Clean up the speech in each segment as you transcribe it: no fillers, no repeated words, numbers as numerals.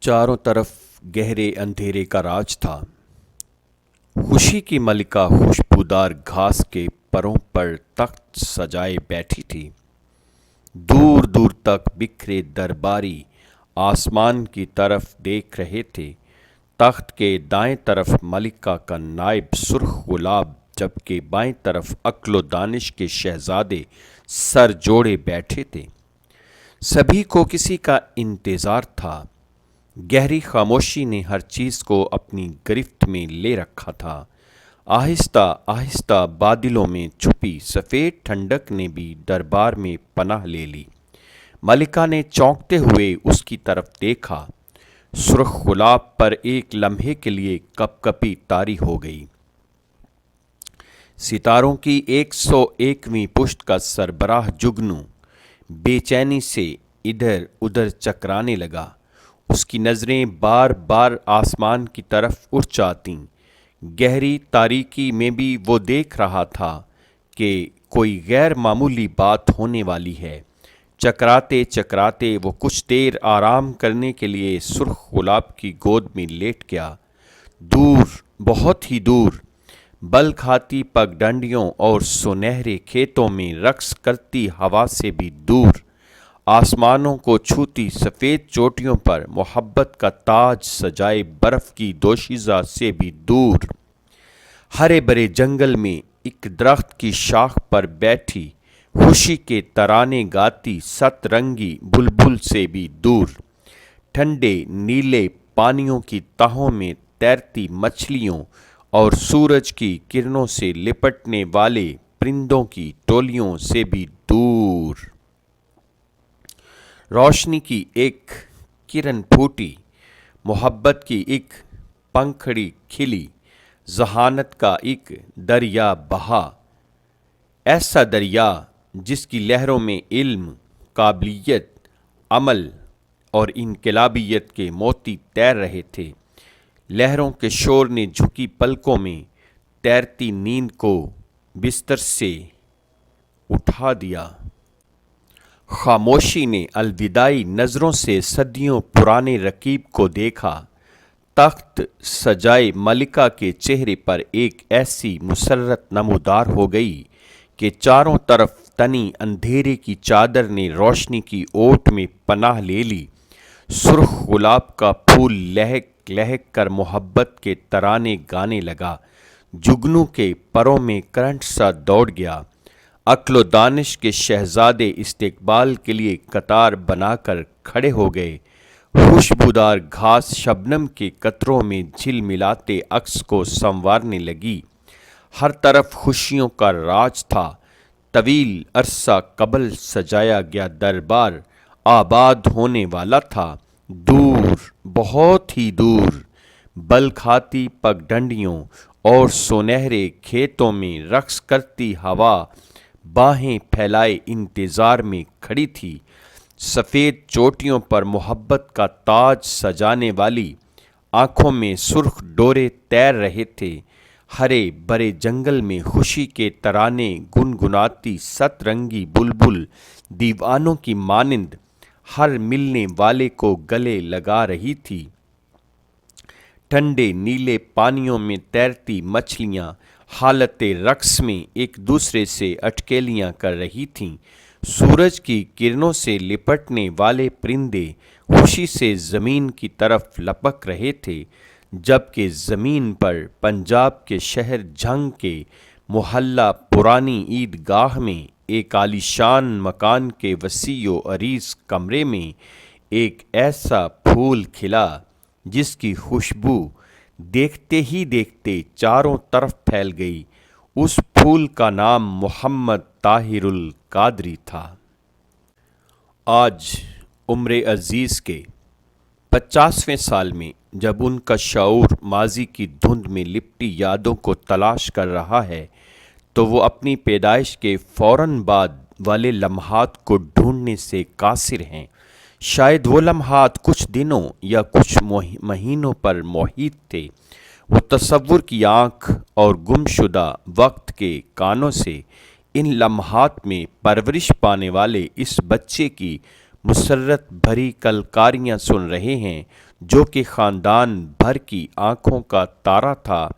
چاروں طرف گہرے اندھیرے کا راج تھا۔ خوشی کی ملکہ خوشبودار گھاس کے پروں پر تخت سجائے بیٹھی تھی۔ دور دور تک بکھرے درباری آسمان کی طرف دیکھ رہے تھے۔ تخت کے دائیں طرف ملکہ کا نائب سرخ گلاب، جبکہ بائیں طرف عقل و دانش کے شہزادے سر جوڑے بیٹھے تھے۔ سبھی کو کسی کا انتظار تھا۔ گہری خاموشی نے ہر چیز کو اپنی گرفت میں لے رکھا تھا۔ آہستہ آہستہ بادلوں میں چھپی سفید ٹھنڈک نے بھی دربار میں پناہ لے لی۔ ملکہ نے چونکتے ہوئے اس کی طرف دیکھا۔ سرخ گلاب پر ایک لمحے کے لیے کپ کپی طاری ہو گئی۔ ستاروں کی 101ویں پشت کا سربراہ جگنو بے چینی سے ادھر ادھر چکرانے لگا۔ اس کی نظریں بار بار آسمان کی طرف اٹھ جاتیں۔ گہری تاریکی میں بھی وہ دیکھ رہا تھا کہ کوئی غیر معمولی بات ہونے والی ہے۔ چکراتے چکراتے وہ کچھ دیر آرام کرنے کے لیے سرخ گلاب کی گود میں لیٹ گیا۔ دور، بہت ہی دور، بل کھاتی پگڈنڈیوں اور سنہرے کھیتوں میں رقص کرتی ہوا سے بھی دور، آسمانوں کو چھوتی سفید چوٹیوں پر محبت کا تاج سجائے برف کی دوشیزہ سے بھی دور، ہرے برے جنگل میں ایک درخت کی شاخ پر بیٹھی خوشی کے ترانے گاتی ست رنگی بلبل سے بھی دور، ٹھنڈے نیلے پانیوں کی تہوں میں تیرتی مچھلیوں اور سورج کی کرنوں سے لپٹنے والے پرندوں کی ٹولیوں سے بھی دور۔ روشنی کی ایک کرن پھوٹی، محبت کی ایک پنکھڑی کھلی، ذہانت کا ایک دریا بہا، ایسا دریا جس کی لہروں میں علم، قابلیت، عمل اور انقلابیت کے موتی تیر رہے تھے۔ لہروں کے شور نے جھکی پلکوں میں تیرتی نیند کو بستر سے اٹھا دیا۔ خاموشی نے الوداعی نظروں سے صدیوں پرانے رقیب کو دیکھا۔ تخت سجائے ملکہ کے چہرے پر ایک ایسی مسرت نمودار ہو گئی کہ چاروں طرف تنی اندھیرے کی چادر نے روشنی کی اوٹ میں پناہ لے لی۔ سرخ گلاب کا پھول لہک لہک کر محبت کے ترانے گانے لگا۔ جگنو کے پروں میں کرنٹ سا دوڑ گیا۔ عقل و دانش کے شہزادے استقبال کے لیے قطار بنا کر کھڑے ہو گئے۔ خوشبودار گھاس شبنم کے قطروں میں جھل ملاتے عکس کو سنوارنے لگی۔ ہر طرف خوشیوں کا راج تھا۔ طویل عرصہ قبل سجایا گیا دربار آباد ہونے والا تھا۔ دور، بہت ہی دور، بل کھاتی پگڈنڈیوں اور سنہرے کھیتوں میں رقص کرتی ہوا باہیں پھیلائے انتظار میں کھڑی تھی۔ سفید چوٹیوں پر محبت کا تاج سجانے والی آنکھوں میں سرخ ڈورے تیر رہے تھے۔ ہرے برے جنگل میں خوشی کے ترانے گنگناتی ست رنگی بلبل دیوانوں کی مانند ہر ملنے والے کو گلے لگا رہی تھی۔ ٹھنڈے نیلے پانیوں میں تیرتی مچھلیاں حالت رقص میں ایک دوسرے سے اٹکیلیاں کر رہی تھیں۔ سورج کی کرنوں سے لپٹنے والے پرندے خوشی سے زمین کی طرف لپک رہے تھے، جبکہ زمین پر پنجاب کے شہر جھنگ کے محلہ پرانی عید گاہ میں ایک عالیشان مکان کے وسیع و عریض کمرے میں ایک ایسا پھول کھلا جس کی خوشبو دیکھتے ہی دیکھتے چاروں طرف پھیل گئی۔ اس پھول کا نام محمد طاہر القادری تھا۔ آج عمر عزیز کے 50ویں سال میں جب ان کا شعور ماضی کی دھند میں لپٹی یادوں کو تلاش کر رہا ہے تو وہ اپنی پیدائش کے فوراً بعد والے لمحات کو ڈھونڈنے سے قاصر ہیں۔ شاید وہ لمحات کچھ دنوں یا کچھ مہینوں پر محیط تھے۔ وہ تصور کی آنکھ اور گم شدہ وقت کے کانوں سے ان لمحات میں پرورش پانے والے اس بچے کی مسرت بھری کلکاریاں سن رہے ہیں جو کہ خاندان بھر کی آنکھوں کا تارا تھا۔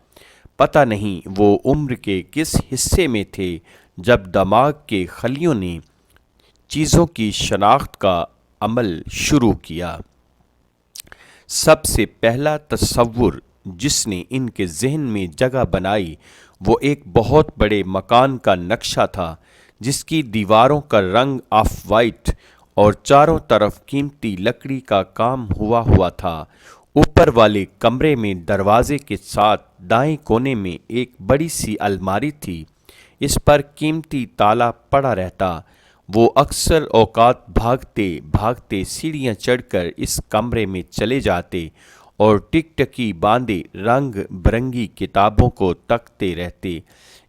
پتہ نہیں وہ عمر کے کس حصے میں تھے جب دماغ کے خلیوں نے چیزوں کی شناخت کا عمل شروع کیا۔ سب سے پہلا تصور جس نے ان کے ذہن میں جگہ بنائی وہ ایک بہت بڑے مکان کا نقشہ تھا جس کی دیواروں کا رنگ آف وائٹ اور چاروں طرف قیمتی لکڑی کا کام ہوا تھا۔ اوپر والے کمرے میں دروازے کے ساتھ دائیں کونے میں ایک بڑی سی الماری تھی، اس پر قیمتی تالا پڑا رہتا۔ وہ اکثر اوقات بھاگتے بھاگتے سیڑھیاں چڑھ کر اس کمرے میں چلے جاتے اور ٹک ٹکی باندھے رنگ برنگی کتابوں کو تکتے رہتے۔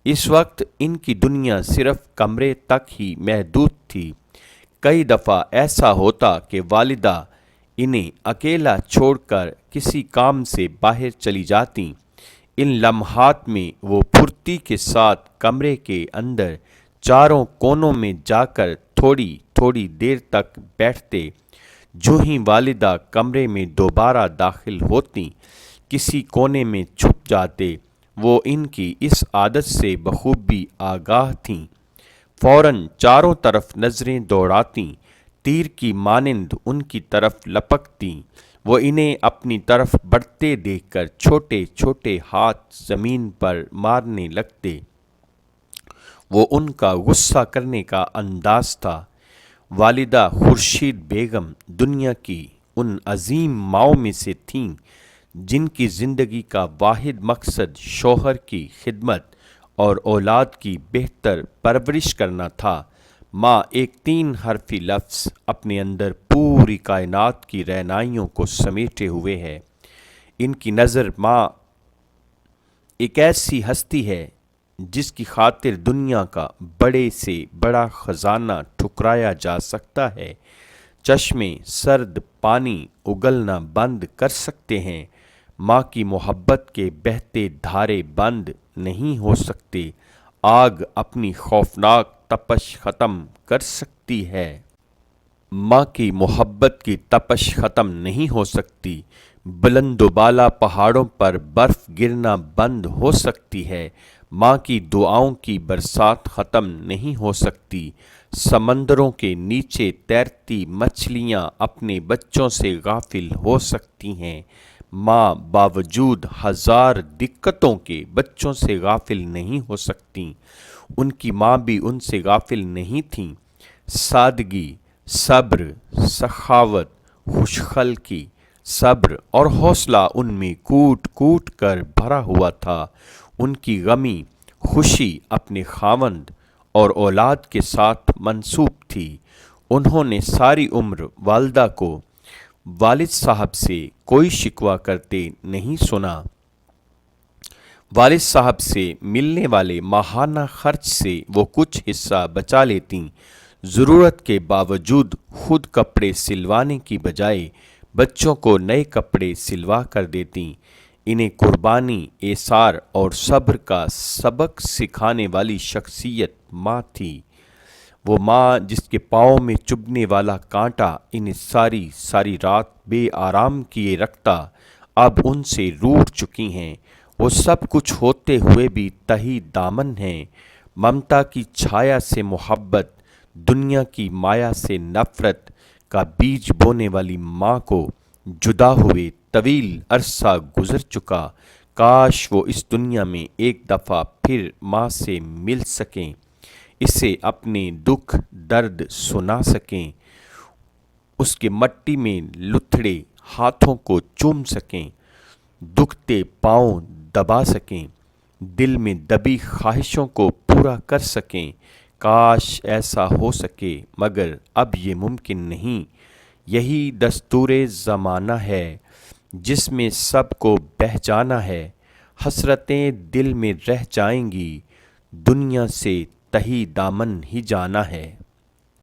اس وقت ان کی دنیا صرف کمرے تک ہی محدود تھی۔ کئی دفعہ ایسا ہوتا کہ والدہ انہیں اکیلا چھوڑ کر کسی کام سے باہر چلی جاتیں۔ ان لمحات میں وہ پھرتی کے ساتھ کمرے کے اندر چاروں کونوں میں جا کر تھوڑی تھوڑی دیر تک بیٹھتے۔ جو ہی والدہ کمرے میں دوبارہ داخل ہوتیں کسی کونے میں چھپ جاتے۔ وہ ان کی اس عادت سے بخوبی آگاہ تھیں۔ فوراً چاروں طرف نظریں دوڑاتیں، تیر کی مانند ان کی طرف لپکتیں۔ وہ انہیں اپنی طرف بڑھتے دیکھ کر چھوٹے چھوٹے ہاتھ زمین پر مارنے لگتے۔ وہ ان کا غصہ کرنے کا انداز تھا۔ والدہ خورشید بیگم دنیا کی ان عظیم ماؤں میں سے تھیں جن کی زندگی کا واحد مقصد شوہر کی خدمت اور اولاد کی بہتر پرورش کرنا تھا۔ ماں ایک 3 حرفی لفظ اپنے اندر پوری کائنات کی رہنائیوں کو سمیٹے ہوئے ہے۔ ان کی نظر ماں ایک ایسی ہستی ہے جس کی خاطر دنیا کا بڑے سے بڑا خزانہ ٹھکرایا جا سکتا ہے۔ چشمے سرد پانی اگلنا بند کر سکتے ہیں، ماں کی محبت کے بہتے دھارے بند نہیں ہو سکتے۔ آگ اپنی خوفناک تپش ختم کر سکتی ہے، ماں کی محبت کی تپش ختم نہیں ہو سکتی۔ بلند و بالا پہاڑوں پر برف گرنا بند ہو سکتی ہے، ماں کی دعاؤں کی برسات ختم نہیں ہو سکتی۔ سمندروں کے نیچے تیرتی مچھلیاں اپنے بچوں سے غافل ہو سکتی ہیں، ماں باوجود ہزار دقتوں کے بچوں سے غافل نہیں ہو سکتی۔ ان کی ماں بھی ان سے غافل نہیں تھیں۔ سادگی، صبر، سخاوت، خوشخلقی، صبر اور حوصلہ ان میں کوٹ کوٹ کر بھرا ہوا تھا۔ ان کی غمی خوشی اپنے خاوند اور اولاد کے ساتھ منسوب تھی۔ انہوں نے ساری عمر والدہ کو والد صاحب سے کوئی شکوہ کرتے نہیں سنا۔ والد صاحب سے ملنے والے ماہانہ خرچ سے وہ کچھ حصہ بچا لیتیں۔ ضرورت کے باوجود خود کپڑے سلوانے کی بجائے بچوں کو نئے کپڑے سلوا کر دیتیں۔ انہیں قربانی، ایثار اور صبر کا سبق سکھانے والی شخصیت ماں تھی۔ وہ ماں جس کے پاؤں میں چبھنے والا کانٹا انہیں ساری ساری رات بے آرام کیے رکھتا، اب ان سے روٹھ چکی ہیں۔ وہ سب کچھ ہوتے ہوئے بھی تہی دامن ہیں۔ ممتا کی چھایا سے محبت، دنیا کی مایا سے نفرت کا بیج بونے والی ماں کو جدا ہوئے طویل عرصہ گزر چکا۔ کاش وہ اس دنیا میں ایک دفعہ پھر ماں سے مل سکیں، اسے اپنے دکھ درد سنا سکیں، اس کے مٹی میں لتھڑے ہاتھوں کو چوم سکیں، دکھتے پاؤں دبا سکیں، دل میں دبی خواہشوں کو پورا کر سکیں۔ کاش ایسا ہو سکے، مگر اب یہ ممکن نہیں۔ یہی دستور زمانہ ہے جس میں سب کو بہہ جانا ہے۔ حسرتیں دل میں رہ جائیں گی، دنیا سے تہی دامن ہی جانا ہے۔